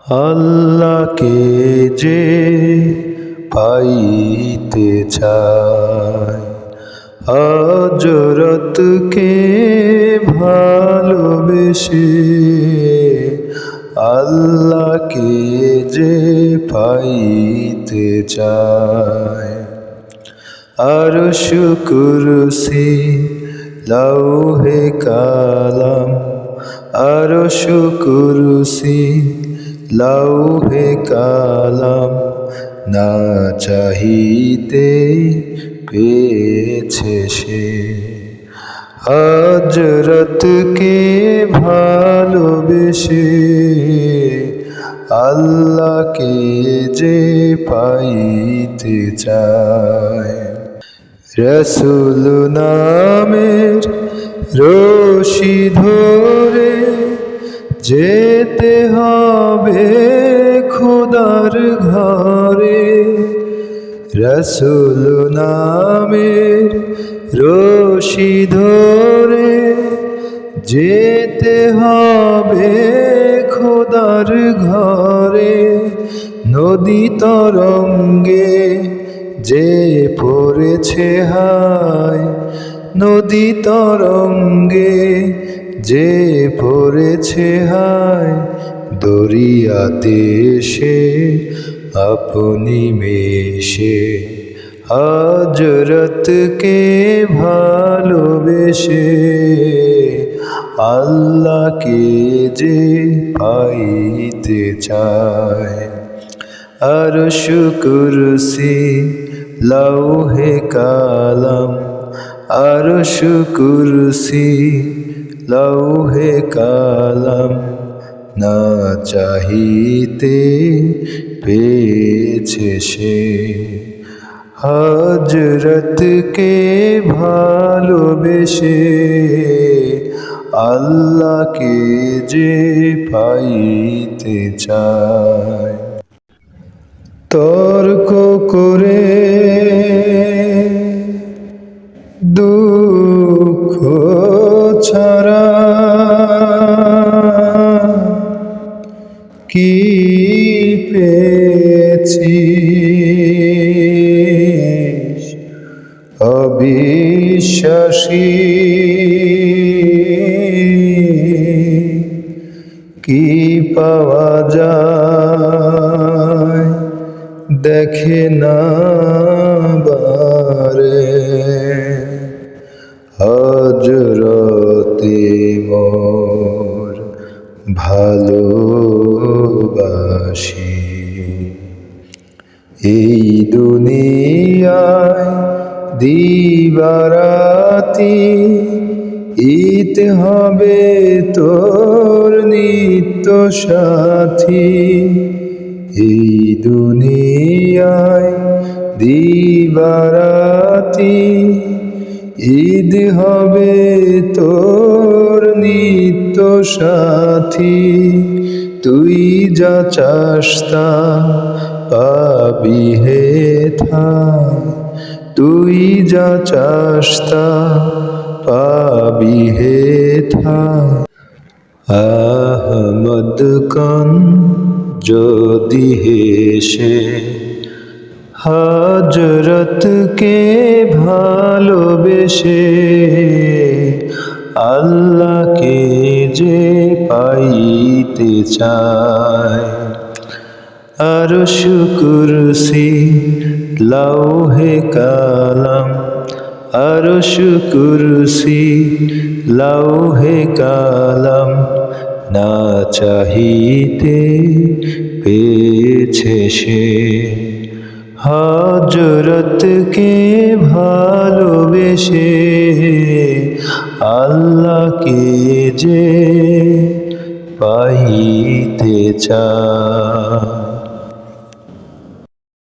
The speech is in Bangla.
আল্লাহকে যে পাইতে চায়, হযরতকে ভালোবেসে আল্লাহকে যে পাইতে চায়। আরশ কুরসি লৌহে কালাম, আরশ কুরসি লৌহে কালাম, না চাহিতে পেয়েছে সে। হযরতকে ভালোবেসে আল্লাহকে যে পাইতে চায়। রসূল নামের রশি ধরে যেতে হবে খোদার ঘরে। রসূল নামের রশি ধরে যেতে হবে খোদার ঘরে। নদী তরঙ্গে যে পড়েছে হায়, নদী তরঙ্গে যে পড়েছে হায়, দরিয়াতে সে আপনি মেশে। হযরতকে ভালোবেসে আল্লাহকে যে পাইতে চায়। আরশ কুরসি লৌহে কালাম, আরশ কুরসি লৌহে কালাম, না চাহিতে পেয়েছে সে। হযরতকে ভালোবেসে আল্লাহকে যে পাইতে চায়। তর্ক করে দুঃখ ছাড়া কি পেয়েছিস? অবিশ্বাসী কি পাওয়া যায় দেখে না বারে। হযরতে মোর ভালোবাসি, এই দুনিয়ায় দিবারাতি ইতে হবে তোর নিত্য সাথী। এই দুনিয়ায় দিবারাতি ঈদ হবে তোর নিত্য সাথী। তুই যা চাস তা পাবি হেথায়, তুই যা চাস তা পাবি হেথায়। আহমদ কন যদি হেসে হযরতকে ভালোবেসে আল্লাহকে যে পাইতে চায়। আরশ কুরসি লৌহে কালাম, আরশ কুরসি লৌহে কালাম, না চাহিতে পেয়েছে সে। হযরতকে ভালোবেসে আল্লাহকে যে পাইতে চায়।